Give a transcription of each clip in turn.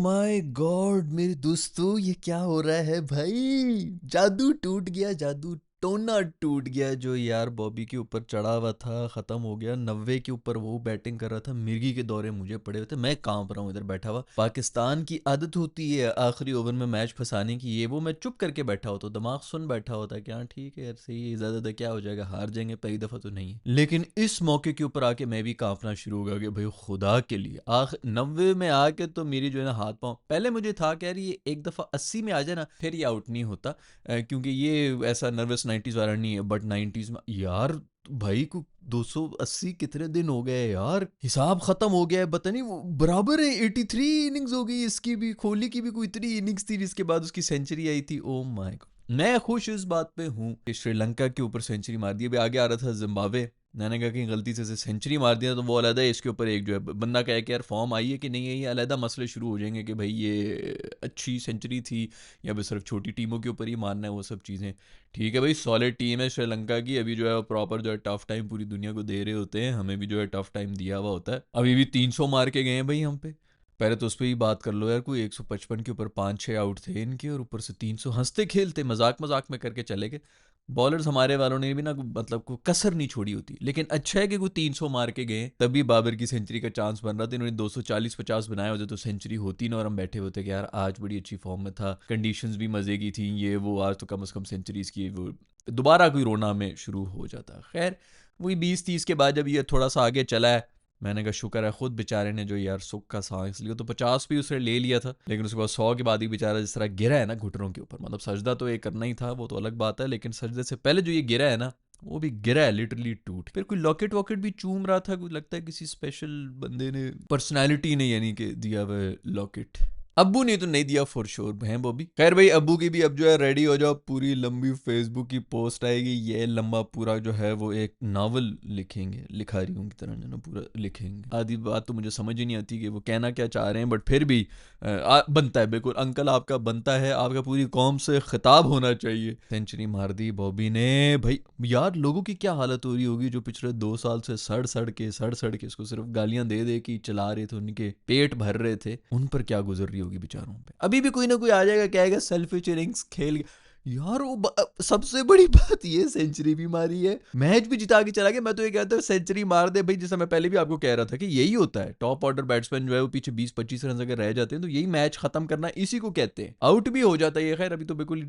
My God मेरे दोस्तों, ये क्या हो रहा है भाई। जादू टूट गया, जादू टोना टूट गया। जो यार बॉबी के ऊपर चढ़ा हुआ था खत्म हो गया। 90 के ऊपर वो बैटिंग कर रहा था, मिर्गी के दौरे मुझे पड़े हुए थे, मैं कांप रहा हूँ इधर बैठा हुआ। पाकिस्तान की आदत होती है आखिरी ओवर में मैच फंसाने की, ये वो मैं चुप करके बैठा होता, दिमाग सुन बैठा होता कि हाँ ठीक है यार सही है, ज्यादा क्या हो जाएगा, हार जाएंगे, पहली दफा तो नहीं है। लेकिन इस मौके के ऊपर आके मैं भी कांपना शुरू हो गया कि भाई खुदा के लिए आख 90 में आके तो मेरी जो है ना हाथ पांव, पहले मुझे था कि यार ये एक दफा 80 में आ जाए ना फिर ये आउट नहीं होता, क्योंकि ये ऐसा नर्वस 90s वाला नहीं है। बट 90s में यार भाई को 280 कितने दिन हो गए यार, हिसाब खत्म हो गया है, पता नहीं वो बराबर है। 83 इनिंग्स हो गई इसकी भी, कोहली की भी कोई इतनी इनिंग्स थी जिसके बाद उसकी सेंचुरी आई थी। ओ माय गॉड, मैं खुश इस बात पे हूँ कि श्रीलंका के ऊपर सेंचुरी मार दी। अभी आगे आ रहा था जिम्बाब्वे, मैंने कहा कि गलती से सेंचुरी मार दिया तो वो अलग है, इसके ऊपर एक जो है बंदा कहे कि यार फॉर्म आई है कि नहीं है, ये अलग मसले शुरू हो जाएंगे कि भाई ये अच्छी सेंचुरी थी या फिर सिर्फ छोटी टीमों के ऊपर ही मानना है वो सब चीज़ें। ठीक है भाई, सॉलिड टीम है श्रीलंका की, अभी जो है प्रॉपर जो है टफ टाइम पूरी दुनिया को दे रहे होते हैं, हमें भी जो है टफ टाइम दिया हुआ होता है। अभी भी 300 मार के गए हैं भाई हम पे। पहले तो उस पर ही बात कर लो यार, कोई 155 के ऊपर 5-6 आउट थे इनके, और ऊपर से 300, हंसते खेलते मजाक मजाक में करके चले गए। बॉलर्स हमारे वालों ने भी ना मतलब को कसर नहीं छोड़ी होती। लेकिन अच्छा है कि कोई 300 मार के गए, तभी बाबर की सेंचुरी का चांस बन रहा था। इन्होंने 240-50 बनाए होते तो सेंचुरी होती ना, और हम बैठे होते कि यार आज बड़ी अच्छी फॉर्म में था, कंडीशंस भी मजे की थी, ये वो, आज तो कम से कम सेंचुरीज की वो दोबारा कोई रोना में शुरू हो जाता। खैर वही 20-30 के बाद जब ये थोड़ा सा आगे चला है, मैंने कहा शुक्र है खुद बेचारे ने जो यार सुख का सांस लिया। तो 50 भी उसने ले लिया था, लेकिन उसके बाद 100 के बाद ही बेचारा जिस तरह गिरा है ना घुटनों के ऊपर, मतलब सजदा तो ये करना ही था, वो तो अलग बात है, लेकिन सजदे से पहले जो ये गिरा है ना, वो भी गिरा है लिटरली टूट। फिर कोई लॉकेट वॉकेट भी चूम रहा था, कुछ लगता है किसी स्पेशल बंदे ने, पर्सनैलिटी ने यानी कि दिया हुआ लॉकेट। अब्बू ने तो नहीं दिया फॉर श्योर है बॉबी। खैर भाई अब्बू की भी अब जो है रेडी हो जाओ, पूरी लंबी फेसबुक की पोस्ट आएगी, ये लंबा पूरा जो है वो एक नावल लिखेंगे, लिखारियों की तरह जो ना पूरा लिखेंगे। आधी बात तो मुझे समझ ही नहीं आती कि वो कहना क्या चाह रहे हैं, बट फिर भी बनता है, बिल्कुल अंकल आपका बनता है, आपका पूरी कौम से खिताब होना चाहिए। सेंचुरी मार दी बॉबी ने भाई। यार लोगों की क्या हालत हो रही होगी जो पिछले 2 साल से सड़ सड़ के इसको सिर्फ गालियां दे दे के चला रहे थे, उनके पेट भर रहे थे, उन पर क्या गुजर रही होगी बेचारों पे। अभी भी कोई ना कोई आ जाएगा कहेगा सेल्फिश इनिंग्स खेल। यार वो सबसे बड़ी बात ये सेंचुरी भी मारी है, मैच भी जिता के चला गया। मैं तो ये कहता हूँ सेंचुरी मार दे भाई, जैसा मैं पहले भी आपको कह रहा था कि यही होता है, टॉप ऑर्डर बैट्समैन जो है वो पीछे 20-25 रन अगर रह जाते हैं तो यही मैच खत्म करना, इसी को कहते हैं। आउट भी हो जाता है ये, खैर अभी तो बिल्कुल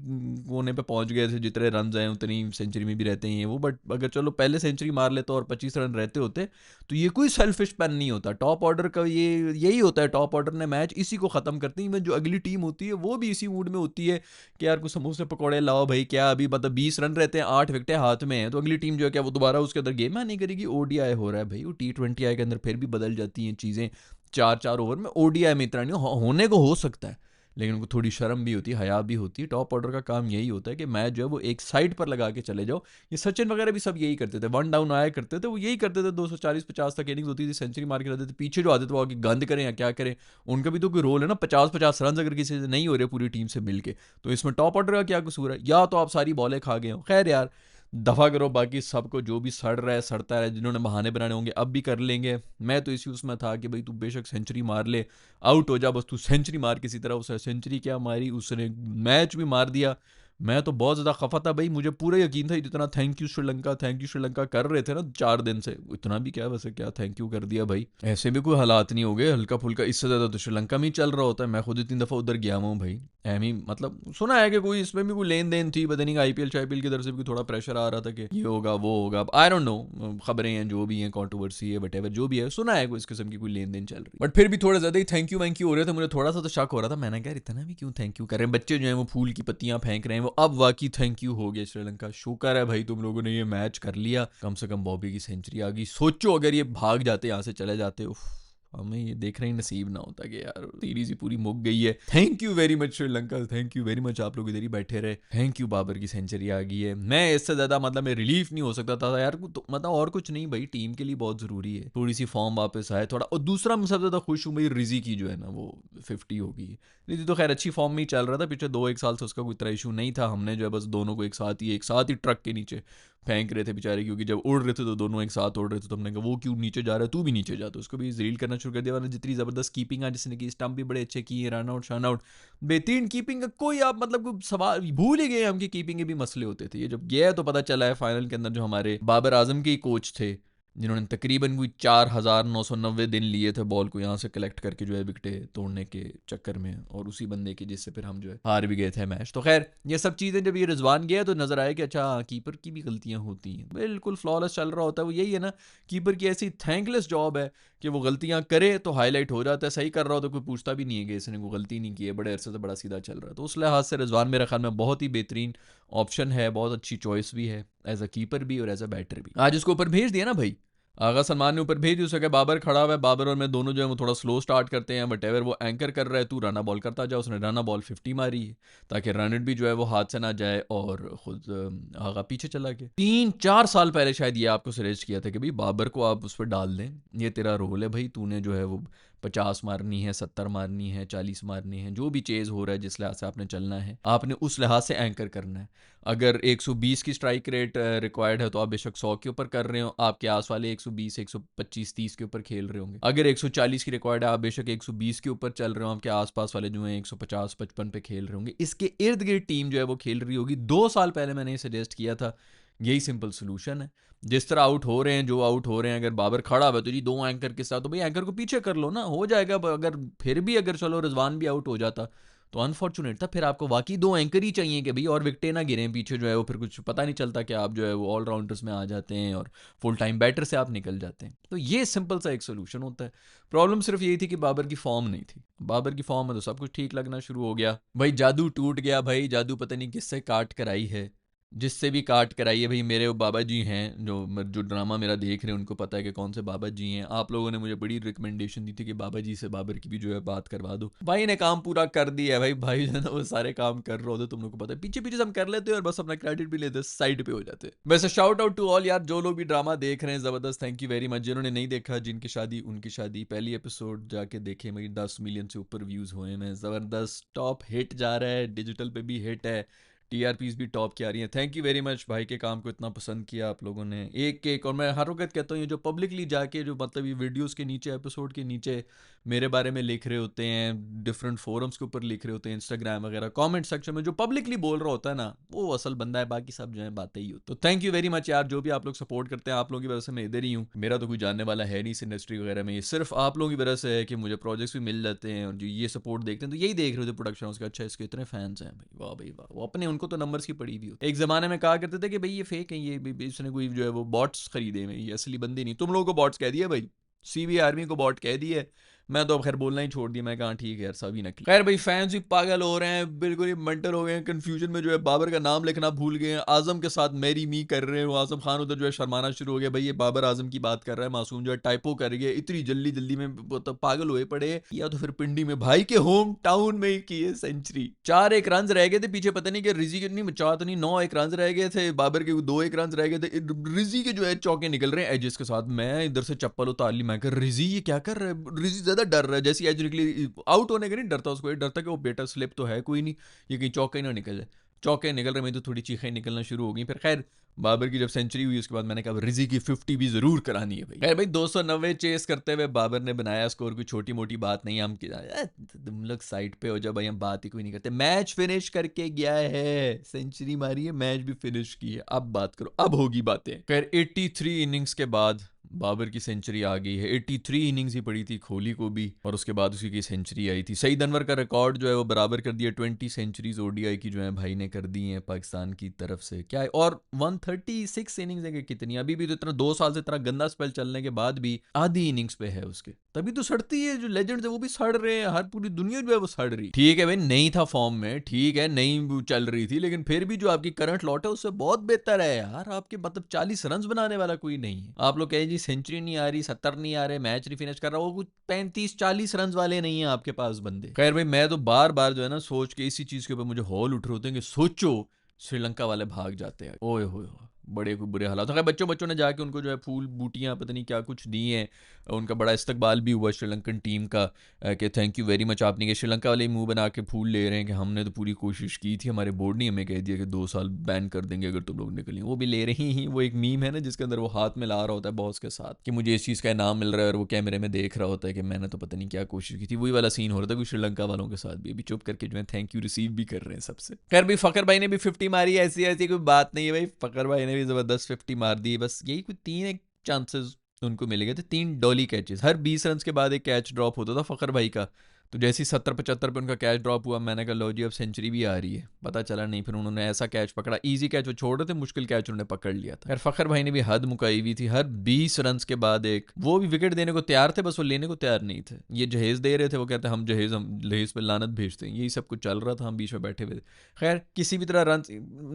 कोने पे पहुंच गए थे, जितने रन आए उतनी सेंचुरी में भी रहते हैं वो। बट अगर चलो पहले सेंचुरी मार लेते और 25 रन रहते होते तो ये कोई सेल्फिश पैन नहीं होता। टॉप ऑर्डर का ये यही होता है, टॉप ऑर्डर ने मैच इसी को खत्म करती है। जो अगली टीम होती है वो भी इसी मूड में होती है कि यार कुछ समोसे पकौड़े लाओ भाई, क्या अभी मतलब 20 रन रहते हैं, 8 विकेटें हाथ में हैं, तो अगली टीम जो है क्या वो दोबारा उसके अंदर गेम नहीं करेगी। ओडीआई हो रहा है भाई, वो T20 के अंदर फिर भी बदल जाती हैं चीज़ें, 4-4 ओवर में। ओडीआई में इतना नहीं होने को हो सकता है, लेकिन उनको थोड़ी शर्म भी होती है, हया भी होती है। टॉप ऑर्डर का काम यही होता है कि मैच जो है वो एक साइड पर लगा के चले जाओ। ये सचिन वगैरह भी सब यही करते थे, वन डाउन आया करते थे, वो यही करते थे, 240-50 तक इनिंग्स होती थी, सेंचुरी मार के रहते थे। पीछे जो आते थे वो आगे गंद करें या क्या करें, उनका भी तो कोई रोल है ना। 50-50 रन अगर किसी से नहीं हो रहे पूरी टीम से मिलके, तो इसमें टॉप ऑर्डर का क्या कसूर है? या तो आप सारी बॉलें खा गए हो। खैर यार दफ़ा करो बाकी सबको, जो भी सड़ रहा है सड़ता है, जिन्होंने बहाने बनाने होंगे अब भी कर लेंगे। मैं तो इसी उसमें था कि भाई तू बेशक सेंचुरी मार ले, आउट हो जा, बस तू सेंचुरी मार किसी तरह। उसने सेंचुरी क्या मारी, उसने मैच भी मार दिया। मैं तो बहुत ज़्यादा खफा था भाई, मुझे पूरा यकीन था जितना थैंक यू श्रीलंका कर रहे थे ना 4 दिन से, इतना भी क्या वैसे क्या थैंक यू कर दिया भाई। ऐसे भी कोई हालात नहीं हो गए हल्का फुल्का, इससे ज़्यादा तो श्रीलंका में ही चल रहा होता है। मैं खुद इतनी दफ़ा उधर गया हूँ भाई, एम ही मतलब सुना है कि कोई इसमें भी कोई लेन देन थी, पता नहीं आईपीएल शाईपीएल की तरफ से भी थोड़ा प्रेशर आ रहा था कि ये होगा वो होगा, आई डोंट नो, खबरें हैं जो भी हैं, कंट्रोवर्सी है वटेवर जो भी है, सुना है कोई इस किस्म की कोई लेन देन चल रही है। बट फिर भी थोड़ा ज़्यादा ही थैंक यू वैंक यू हो रहे थे, मुझे थोड़ा सा तो शक हो रहा था। मैंने कहा इतना भी क्यों थैंक यू कर रहे हैं, बच्चे जो हैं वो फूल की पत्तियां फेंक रहे हैं, वो अब वाकई थैंक यू हो गया श्रीलंका। शुक्र है भाई तुम लोगों ने ये मैच कर लिया, कम से कम बॉबी की सेंचुरी आ गई। सोचो अगर ये भाग जाते यहाँ से चले जाते, उफ, हमें ये देखना ही नसीब ना होता कि यार सीरीज ही पूरी मुक गई है। Thank you very much Sri Lanka, thank you very much, आप लोग इधर ही बैठे रहे। थैंक यू बाबर की सेंचुरी आ गई है। मैं इससे ज़्यादा मतलब मैं रिलीफ नहीं हो सकता था यार, तो मतलब और कुछ नहीं भाई, टीम के लिए बहुत ज़रूरी है थोड़ी सी फॉर्म वापस आए थोड़ा। और दूसरा मैं सबसे ज़्यादा खुश हूँ भाई रिजी की जो है ना वो 50 होगी। रिजी तो खैर अच्छी फॉर्म में ही चल रहा था पिछले 2-1 साल से, उसका कोई इतना इशू नहीं था। हमने जो है बस दोनों को एक साथ ही ट्रक के नीचे फेंक रहे थे बेचारे, क्योंकि जब उड़ रहे थे तो दोनों एक साथ उड़ रहे थे, तो हमने कहा वो क्यों नीचे जा रहा है, तू भी नीचे जा, तो उसको भी रील करना शुरू कर दिया। वरना जितनी ज़बरदस्त कीपिंग है, जिसने की स्टंप भी बड़े अच्छे किए, रन आउट शन आउट, बेहतरीन कीपिंग का कोई आप मतलब कोई सवाल भूल ही गए हम कि कीपिंग के भी मसले होते थे। ये जब गया तो पता चला है फाइनल के अंदर जो हमारे बाबर आजम के कोच थे, जिन्होंने तकरीबन कोई 4,990 दिन लिए थे बॉल को यहाँ से कलेक्ट करके जो है विकेटें तोड़ने के चक्कर में, और उसी बंदे की जिससे फिर हम जो है हार भी गए थे मैच। तो खैर ये सब चीज़ें जब ये रिजवान गया तो नज़र आया कि अच्छा कीपर की भी गलतियाँ होती हैं, बिल्कुल फ्लॉलेस चल रहा होता है। वो यही है ना, कीपर की ऐसी थैंकलेस जॉब है कि वो गलतियाँ करे तो हाईलाइट हो जाता है, सही कर रहा हो तो कोई पूछता भी नहीं है कि इसने कोई गलती नहीं की है, बड़े अरसे से बड़ा सीधा चल रहा है। तो उस लिहाज से रिजवान मेरे ख्याल में बहुत ही बेहतरीन ऑप्शन है, बहुत अच्छी चॉइस भी है, एज अ कीपर भी और एज अ बैटर भी। आज उसको ऊपर भेज दिया ना भाई, आगा सलमान ने ऊपर भेज दी उसे, बाबर खड़ा हुआ है, बाबर और मैं दोनों जो है वो थोड़ा स्लो स्टार्ट करते हैं, बट एवर वो एंकर कर रहा है, तू राना बॉल करता जा। उसने राना बॉल 50 मारी है ताकि रन भी जो है वो हाथ से ना जाए, और खुद आगा पीछे चला गया। 3-4 साल पहले शायद ये आपको सजेस्ट किया था कि भाई बाबर को आप उस पर डाल दें, ये तेरा रोल है भाई, तूने जो है वो 50 मारनी है, 70 मारनी है, 40 मारनी है, जो भी चेज़ हो रहा है जिस लिहाज से आपने चलना है, आपने उस लिहाज से एंकर करना है। अगर 120 की स्ट्राइक रेट रिक्वायर्ड है तो आप बेशक 100 के ऊपर कर रहे हो, आपके आस वाले 120, 125, 30 के ऊपर खेल रहे होंगे। अगर 140 की रिक्वायर्ड है, आप बेशक 120 के ऊपर चल रहे हो, आपके आसपास वाले जो है 150, 55 पे खेल रहे होंगे। इसके इर्द गिर्द टीम जो है वो खेल रही होगी। 2 साल पहले मैंने ये सजेस्ट किया था, यही सिंपल सोल्यूशन है। जिस तरह आउट हो रहे हैं, जो आउट हो रहे हैं, अगर बाबर खड़ा हुआ है तो जी 2 एंकर के साथ, तो भाई एंकर को पीछे कर लो ना, हो जाएगा। अगर फिर भी अगर चलो रिजवान भी आउट हो जाता तो अनफॉर्चुनेट था, फिर आपको वाकई 2 एंकर ही चाहिए कि भाई और विकेटें ना गिरें पीछे जो है वो, फिर कुछ पता नहीं चलता कि आप जो है वो ऑलराउंडर्स में आ जाते हैं और फुल टाइम बैटर से आप निकल जाते हैं। तो ये सिंपल सा एक सोल्यूशन होता है। प्रॉब्लम सिर्फ यही थी कि बाबर की फॉर्म नहीं थी। बाबर की फॉर्म में तो सब कुछ ठीक लगना शुरू हो गया, भाई जादू टूट गया, भाई जादू पता नहीं किससे काट कर आई है, जिससे भी काट कर आई है। भाई मेरे वो बाबा जी हैं जो ड्रामा मेरा देख रहे हैं, उनको पता है कि कौन से बाबा जी हैं। आप लोगों ने मुझे बड़ी रिकमेंडेशन दी थी कि बाबा जी से बाबर की भी जो है बात करवा दो, भाई ने काम पूरा कर दिया है। भाई जो है ना वो सारे काम कर रहे होते, तुम लोग को पता है, पीछे पीछे हम कर लेते हैं और बस अपना क्रेडिट भी लेते, साइड पे हो जाते। वैसे शाउट आउट टू ऑल यार जो लोग भी ड्रामा देख रहे हैं, जबरदस्त, थैंक यू वेरी मच। जिन्होंने नहीं देखा, जिनकी शादी उनकी शादी, पहली एपिसोड जाके देखे, मेरी 10 मिलियन से ऊपर व्यूज हुए हैं, जबरदस्त टॉप हिट जा रहा है, डिजिटल पे भी हिट है, टीआरपीज भी टॉप की आ रही हैं। थैंक यू वेरी मच, भाई के काम को इतना पसंद किया आप लोगों ने, एक और मैं हर वक्त कहता हूँ, ये जो पब्लिकली जाके जो मतलब ये वीडियोस के नीचे, एपिसोड के नीचे मेरे बारे में लिख रहे होते हैं, डिफरेंट फोरम्स के ऊपर लिख रहे होते हैं, इंस्टाग्राम वगैरह कमेंट सेक्शन में जो पब्लिकली बोल रहा होता है ना, वो असल बंदा है, बाकी सब जो है बातें ही होती। तो थैंक यू वेरी मच यार, जो भी आप लोग सपोर्ट करते हैं, आप लोगों की वजह से मैं इधर ही हूँ। मेरा तो कोई जानने वाला है नहीं इस इंडस्ट्री वगैरह में, ये सिर्फ आप लोगों की वजह से है कि मुझे प्रोजेक्ट्स भी मिल जाते हैं, और जो ये सपोर्ट देखते हैं तो यही देख रहे होते प्रोडक्शन हाउस का, अच्छा इसके इतने फैंस हैं भाई, वाह भाई वाह। वो अपने उनको तो नंबर्स की पड़ी भी होती। एक ज़माने में कहा करते थे कि भाई ये फेक है, ये इसने कोई जो है वो बॉट्स खरीदे हैं, ये असली बंदे नहीं। तुम लोगों को बॉट्स कह दिया भाई, सीवी आर्मी को बॉट कह दिया, मैं तो अब खैर बोलना ही छोड़ दिया, मैं कहा ठीक है यार सभी नकली। खैर भाई फैंस भी पागल हो रहे हैं, बिल्कुल ही मेंटल हो गए हैं, कंफ्यूजन में जो है बाबर का नाम लिखना भूल गए हैं, आजम के साथ मैरी मी कर रहे हैं। आजम खान उधर जो है शर्माना शुरू हो गया, भाई ये बाबर आजम की बात कर रहा है, मासूम जो है टाइपो कर गया, इतनी जल्दी जल्दी में तो पागल हुए पड़े, या तो फिर पिंडी में भाई के होम टाउन में ही की है सेंचुरी। 4 एक रन रह गए थे पीछे, पता नहीं कि रिजी के नहीं, 4 तो नहीं 9 एक रन रह गए थे, बाबर के 2 एक रन रह गए थे, रिजी के जो है चौके निकल रहे हैं एजेस के साथ। मैं इधर से चप्पल उतार ली, मैं कर रिजी ये क्या कर रहा है, रिजी ज्यादा डर रहा है, जैसी एज निकली आउट होने का नहीं डरता उसको, ये डरता कि वो बेटा स्लिप तो है कोई नहीं, ये कहीं चौके ही ना निकल जाए। चौके निकल रहे, मैं तो थोड़ी चीखें निकलना शुरू हो गई। फिर खैर बाबर की जब सेंचुरी हुई उसके बाद मैंने कहा रिजी की 50 भी जरूर करानी है भाई। खैर भाई 290 चेस करते हुए बाबर ने बनाया स्कोर, कोई छोटी मोटी बात नहीं, हम तुम लोग साइड पे हो जाओ भाई, हम बात ही कोई नहीं करते। मैच फिनिश करके गया है, सेंचुरी मारी है, मैच भी फिनिश की है, अब बात करो, अब होगी बातें। खैर 83 इनिंग्स के बाद बाबर की सेंचुरी आ गई है। 83 इनिंग्स ही पड़ी थी कोहली को भी, और उसके बाद उसी की सेंचुरी आई थी। सईद अनवर का रिकॉर्ड जो है वो बराबर कर दिया, 20 सेंचुरीज ओडीआई की जो है भाई ने कर दी हैं पाकिस्तान की तरफ से। क्या है, और 136 इनिंग्स है कि कितनी, अभी भी तो इतना 2 साल से इतना गंदा स्पेल चलने के बाद भी आधी इनिंग्स पे है उसके, तभी तो सड़ती है। जो लेजेंड्स है वो भी सड़ रहे हैं, हर पूरी दुनिया जो है वो सड़ रही। ठीक है भाई नहीं था फॉर्म में, ठीक है नहीं चल रही थी, लेकिन फिर भी जो आपकी करंट लॉट है उससे बहुत बेहतर है यार। आपके मतलब 40 रन बनाने वाला कोई नहीं है। आप लोग कहे जी सेंचुरी नहीं आ रही, 70 नहीं आ रहे, मैच नहीं फिनिश कर रहा, वो कुछ 35-40 रन वाले नहीं है आपके पास बंदे। खैर भाई मैं तो बार बार जो है ना सोच के इसी चीज के ऊपर मुझे हॉल उठ रहे होते हैं कि सोचो श्रीलंका वाले भाग जाते हैं, ओए होए बड़े कोई बुरे हालात। खैर बच्चों बच्चों ने जाके उनको जो है फूल बूटियाँ पता नहीं क्या कुछ दी हैं। उनका बड़ा इस्तकबाल भी हुआ श्रीलंकन टीम का, कि थैंक यू वेरी मच आपने, कि श्रीलंका वाले मुंह बना के फूल ले रहे हैं कि हमने तो पूरी कोशिश की थी, हमारे बोर्ड ने हमें कह दिया कि 2 साल बैन कर देंगे अगर तुम लोग निकलें। वो भी ले रही ही। वो एक मीम है ना जिसके अंदर वो हाथ में ला रहा होता है बॉस के साथ कि मुझे इस चीज़ का इनाम मिल रहा है, और वो कैमरे में देख रहा होता है कि मैंने तो पता नहीं क्या कोशिश की थी। वही वाला सीन हो रहा था कुछ श्रीलंका वालों के साथ भी। अभी चुप करके जो है थैंक यू रिसीव भी कर रहे हैं सबसे। खैर भाई फ़खर भाई ने भी 50 मारी, ऐसी ऐसी कोई बात नहीं है भाई। फ़खर भाई ने भी ज़बरदस्त 50 मार दी। बस यही कोई 3 एक चांसेस उनको मिले गए थे, 3 डॉली कैचेस। हर 20 रन के बाद एक कैच ड्रॉप होता था फ़खर भाई का। तो जैसे ही 70-75 पे उनका कैच ड्रॉप हुआ, मैंने कहा लो जी अब सेंचुरी भी आ रही है। पता चला नहीं, फिर उन्होंने ऐसा कैच पकड़ा, इजी कैच वो छोड़ रहे थे, मुश्किल कैच उन्होंने पकड़ लिया था। यार फ़खर भाई ने भी हद मुकाई हुई थी। हर 20 रन के बाद एक, वो भी विकेट देने को तैयार थे, बस वो लेने को तैयार नहीं थे। ये जहेज दे रहे थे, वो कहते हम जहेज पे लानत भेजते हैं। यही सब कुछ चल रहा था, हम बीच में बैठे हुए थे। खैर किसी भी तरह रन,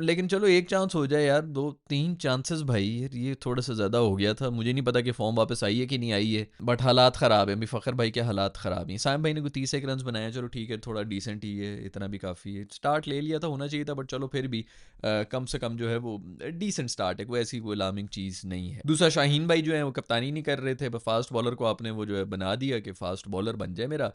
लेकिन चलो एक चांस हो जाए यार, 2-3 चांसेस भाई, ये थोड़ा सा ज़्यादा हो गया था। मुझे नहीं पता कि फॉर्म वापस आई है कि नहीं आई है, बट हालात ख़राब है अभी। फ़खर भाई के हालात ख़राब हैं। साइम भाई ने कोई 31 रन बनाया, चलो ठीक है, थोड़ा डिसेंट ही है, इतना भी काफ़ी है। स्टार्ट ले लिया था, होना चाहिए था, बट चलो फिर भी कम से कम जो है वो डिसेंट स्टार्ट है, कोई ऐसी कोई अलार्मिंग चीज़ नहीं है। दूसरा शाहीन भाई जो है वो कप्तानी नहीं कर रहे थे। फास्ट बॉलर को आपने वो जो है बना दिया कि फास्ट बॉलर बन जाए मेरा,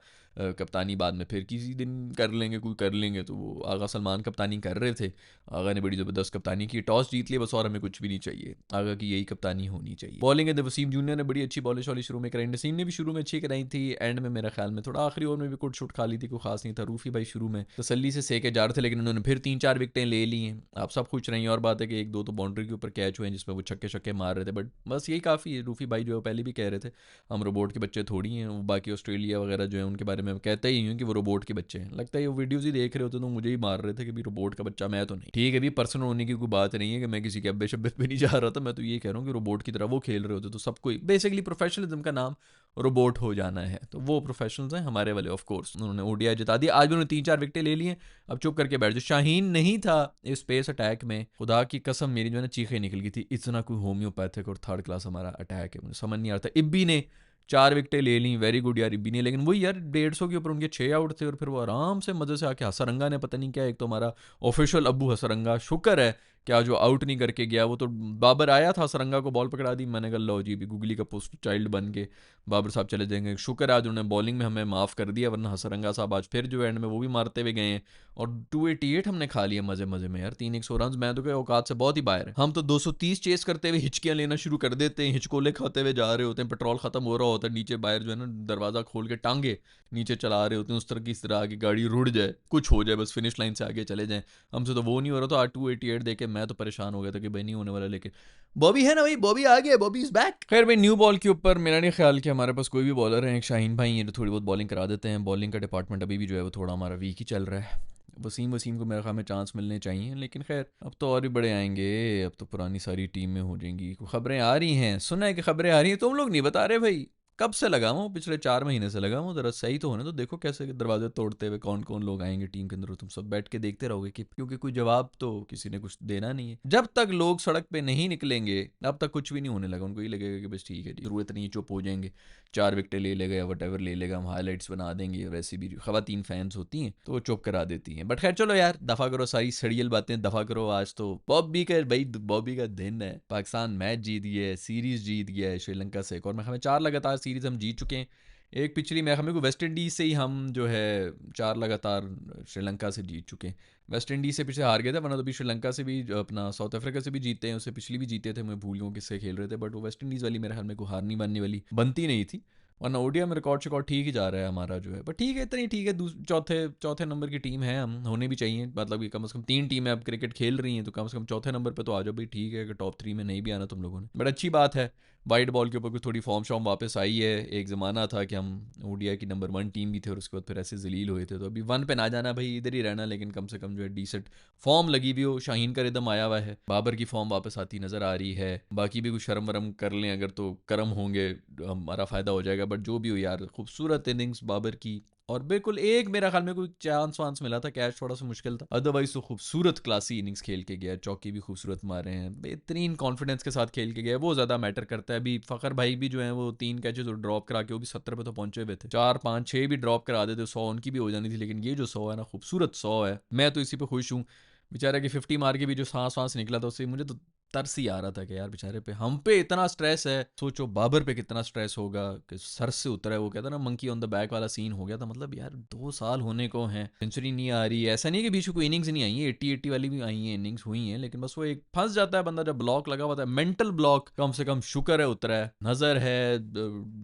कप्तानी बाद में फिर किसी दिन कर लेंगे, कोई कर लेंगे। तो वो आगा सलमान कप्तानी कर रहे थे। आगा ने बड़ी ज़बरदस्त कप्तानी की, टॉस जीत लिया बस, और हमें कुछ भी नहीं चाहिए। आगा की यही कप्तानी होनी चाहिए। बॉलिंग है वसीम जूनियर ने बड़ी अच्छी बॉलिश वाली शुरू में कराई, नसीम ने भी शुरू में अच्छी कराई थी, एंड में मेरा ख्याल में थोड़ा आखिरी ओवर में भी कुछ शूट खा ली थी, कोई खास नहीं था। रूफी भाई शुरू में तसल्ली से सेके जा रहे थे, लेकिन उन्होंने फिर 3-4 विकेटें ले ली हैं। आप सब खुश रही। और बात है कि 1-2 तो बाउंड्री के ऊपर कैच हुए हैं जिसमें वो छक्के छक्के मार रहे थे, बट बस यही काफ़ी है। रूफी भाई जो है पहले भी कह रहे थे हम रोबोट के बच्चे थोड़ी हैं। वो बाकी ऑस्ट्रेलिया वगैरह जो है उनके बारे में कहते ही हैं कि वो रोबोट के बच्चे हैं। लगता है वो वीडियोज़ ही देख रहे होते तो मुझे ही मार रहे थे कि भी रोबोट का बच्चा मैं तो नहीं। ठीक है भी, पर्सनल होने की कोई बात नहीं है कि मैं किसी के अब्बे शब्बे पे नहीं जा रहा था। मैं तो ये कह रहा हूँ कि रोबोट की तरह वो खेल रहे होते तो सबको बेसिकली प्रोफेशनलिज्म का नाम रोबोट हो जाना है। तो वो प्रोफेशनल्स हैं हमारे वाले, ऑफ कोर्स उन्होंने ओडीआई जिता दिया। आज भी उन्होंने 3-4 विकेटें ले ली हैं। अब चुप करके बैठ जाओ। शाहीन नहीं था इस पेस अटैक में, खुदा की कसम मेरी जो है ना चीखें निकल गई थी। इतना कोई होम्योपैथिक और थर्ड क्लास हमारा अटैक है, मुझे समझ नहीं आता। इब्बी ने 4 विकेटें ले ली, वेरी गुड यार इब्बी ने। लेकिन वही यार 150 के ऊपर उनके 6 आउट थे, और फिर वो आराम से मज़े से आके हसरंगा ने पता नहीं क्या, एक तो हमारा ऑफिशियल अब्बू हसरंगा, शुक्र है क्या जो आउट नहीं करके गया। वो तो बाबर आया था, हसरंगा को बॉल पकड़ा दी, मैंने कहा लो जी भी गुगली का पोस्ट चाइल्ड बन के बाबर साहब चले जाएंगे। शुक्र आज उन्होंने बॉलिंग में हमें माफ़ कर दिया, वरना हसरंगा साहब आज फिर जो एंड में वो भी मारते हुए गए हैं। और 288 हमने खा लिया मजे मजे में यार, 3-100 रन मैं तो क्या औकात से बहुत ही बाहर है। हम तो 230 चेस करते हुए हिचकियां लेना शुरू कर देते हैं, हिचकोले खाते हुए जा रहे होते हैं, पेट्रोल खत्म हो रहा होता है, नीचे बाहर जो है ना दरवाजा खोल के टांगे नीचे चला रहे होते हैं, उस तरह की इस तरह आगे गाड़ी रुड़ जाए, कुछ हो जाए, बस फिनिश लाइन से आगे चले जाएं। हमसे तो वो नहीं हो रहा था। 288 देके मैं तो परेशान हो गया था कि भाई नहीं होने वाला, लेकिन बॉबी है ना भाई, बॉबी आ गया, बॉबी इज बैक। खैर भाई न्यू बॉल के ऊपर मेरा नहीं ख्याल कि हमारे पास कोई भी बॉलर है। एक शाहीन भाई ये थोड़ी बहुत बॉलिंग करा देते हैं। बॉलिंग का डिपार्टमेंट अभी भी जो है वो थोड़ा हमारा वीक ही चल रहा है। वसीम को मेरे ख्याल में चांस मिलने चाहिए, लेकिन खैर अब तो और भी बड़े आएंगे। अब तो पुरानी सारी टीम में हो जाएंगी। खबरें आ रही हैं, सुना है कि खबरें आ रही हैं, तुम लोग नहीं बता रहे भाई। कब से लगा हूँ, पिछले 4 महीने से लगा हूँ। जरा सही तो होने तो देखो कैसे दरवाजे तोड़ते हुए कौन कौन लोग आएंगे टीम के अंदर। तुम सब बैठ के देखते रहोगे कि, क्योंकि कोई जवाब तो किसी ने कुछ देना नहीं है। जब तक लोग सड़क पे नहीं निकलेंगे अब तक कुछ भी नहीं होने लगा। उनको ये लगेगा कि बस ठीक है जी, जरूरत नहीं, चुप हो जाएंगे, 4 विकेटें ले लेगा या वट एवर ले लेगा, हम हाईलाइट्स बना देंगे। वैसे भी खवातीन फैंस होती हैं तो वो चुप करा देती हैं। बट खैर चलो यार, दफ़ा करो सारी सड़ियल बातें, दफ़ा करो। आज तो बॉबी का दिन है। पाकिस्तान मैच जीत गया है, सीरीज़ जीत गया है श्रीलंका से। एक और मैं हमें 4 लगातार सीरीज़ हम जीत चुके हैं। एक पिछली मैं हमें को वेस्ट इंडीज़ से ही हम जो है 4 लगातार श्रीलंका से जीत चुके हैं। वेस्ट इंडीज़ से पीछे हार गए थे, वरना तो भी श्रीलंका से भी अपना साउथ अफ्रीका से भी जीते हैं। उससे पिछली भी जीते थे, मैं भूल गया किससे खेल रहे थे, बट वो वेस्ट इंडीज़ वाली मेरे ख्याल में कोई हार नहीं बनने वाली बनती नहीं थी। वरना ओडिया में रिकॉर्ड शिकॉर्ड ठीक ही जा रहा है हमारा जो है। बट ठीक है, इतनी ठीक है। चौथे नंबर की टीम है हम, होने भी चाहिए। मतलब कि कम से कम 3 टीमें अब क्रिकेट खेल रही हैं, तो कम से कम चौथे नंबर पे तो आ जाओ भाई। ठीक है कि टॉप 3 में नहीं भी आना तुम लोगों ने, बट अच्छी बात है। वाइट बॉल के ऊपर कुछ थोड़ी फॉर्म शॉर्म वापस आई है। एक ज़माना था कि हम ओडीआई की नंबर 1 टीम भी थे, और उसके बाद फिर ऐसे जलील हुए थे। तो अभी 1 पे ना जाना भाई, इधर ही रहना, लेकिन कम से कम जो है डिसेंट फॉर्म लगी हुई हो। शाहीन का रिदम आया हुआ है, बाबर की फॉर्म वापस आती नज़र आ रही है। बाकी भी कुछ शर्म वरम कर लें अगर तो करम होंगे, हमारा फ़ायदा हो जाएगा। बट जो भी हो यार, खूबसूरत इनिंग्स बाबर की। और बिल्कुल एक मेरा ख्याल में कोई चांस वांस मिला था, कैच थोड़ा सा मुश्किल था, अदरवाइज तो खूबसूरत क्लासी इनिंग्स खेल के गया। चौकी भी खूबसूरत मारे हैं, बेहतरीन कॉन्फिडेंस के साथ खेल के गया। वो ज़्यादा मैटर करता है। अभी फ़खर भाई भी जो है वो 3 कैचेस और ड्रॉप करा के वो भी 70 पे तो पहुंचे हुए थे। 4-5-6 भी ड्रॉप करा देते 100 उनकी भी हो जानी थी। लेकिन ये जो 100 है ना, खूबसूरत 100 है। मैं तो इसी पे खुश हूँ। बेचारा कि 50 मार के भी जो सांस वांस निकला था उससे मुझे तो तरस ही आ रहा था कि यार बेचारे पे, हम पे इतना स्ट्रेस है, सोचो बाबर पे कितना स्ट्रेस होगा कि सर से उतरा है। वो कहता ना मंकी ऑन द बैक वाला सीन हो गया था। मतलब यार 2 साल होने को हैं, सेंचुरी नहीं आ रही है। ऐसा नहीं है कि बीच में कोई इनिंग्स नहीं आई है, 80-80 वाली भी आई है, इनिंग्स हुई हैं, लेकिन बस वो एक फंस जाता है बंदा जब ब्लॉक लगा हुआ था। मेंटल ब्लॉक कम से कम शुक्र है उतरा है, नजर है,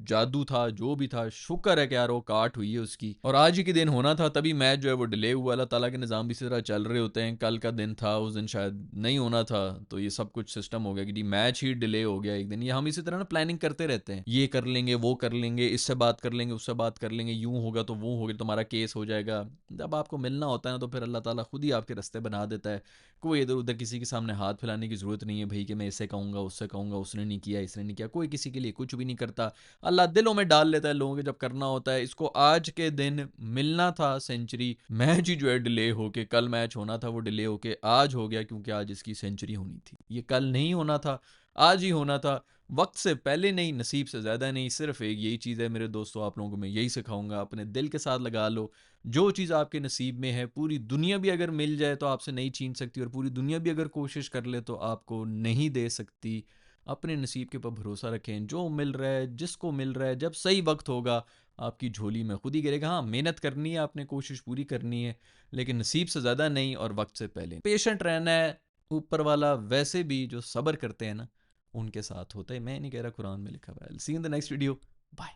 जादू था, जो भी था, शुक्र है कि यार वो काट हुई है उसकी। और आज ही के दिन होना था, तभी मैच जो है वो डिले हुआ। अल्लाह ताला के निज़ाम भी इसी तरह चल रहे होते हैं। कल का दिन था, उस दिन शायद नहीं होना था, तो ये सब कुछ सिस्टम हो गया कि मैच ही डिले हो गया एक दिन। ये हम इसी तरह ना प्लानिंग करते रहते हैं, ये कर लेंगे, वो कर लेंगे, इससे बात कर लेंगे, उससे बात कर लेंगे, यूं होगा तो वो होगा, तुम्हारा केस हो जाएगा। जब आपको मिलना होता है ना, तो फिर अल्लाह ताला खुद ही आपके रास्ते बना देता है। कोई इधर उधर किसी के सामने हाथ फैलाने की ज़रूरत नहीं है भाई, कि मैं इससे कहूँगा, उससे कहूँगा, उसने नहीं किया, इसने नहीं किया। कोई किसी के लिए कुछ भी नहीं करता। अल्लाह दिलों में डाल लेता है लोगों के जब करना होता है। इसको आज के दिन मिलना था सेंचुरी, मैच ही जो है डिले होके, कल मैच होना था वो डिले होके आज हो गया, क्योंकि आज इसकी सेंचुरी होनी थी। ये कल नहीं होना था, आज ही होना था। वक्त से पहले नहीं, नसीब से ज़्यादा नहीं। सिर्फ एक यही चीज़ है मेरे दोस्तों, आप लोगों को मैं यही सिखाऊंगा, अपने दिल के साथ लगा लो। जो चीज़ आपके नसीब में है, पूरी दुनिया भी अगर मिल जाए तो आपसे नहीं छीन सकती, और पूरी दुनिया भी अगर कोशिश कर ले तो आपको नहीं दे सकती। अपने नसीब के ऊपर भरोसा रखें, जो मिल रहा है, जिसको मिल रहा है, जब सही वक्त होगा आपकी झोली में खुद ही गिरेगा। हाँ, मेहनत करनी है, आपने कोशिश पूरी करनी है, लेकिन नसीब से ज़्यादा नहीं और वक्त से पहले। पेशेंट रहना है। ऊपर वाला वैसे भी जो सब्र करते हैं ना, उनके साथ होता है। मैं नहीं कह रहा, कुरान में लिखा हुआ है। See in the next video. Bye.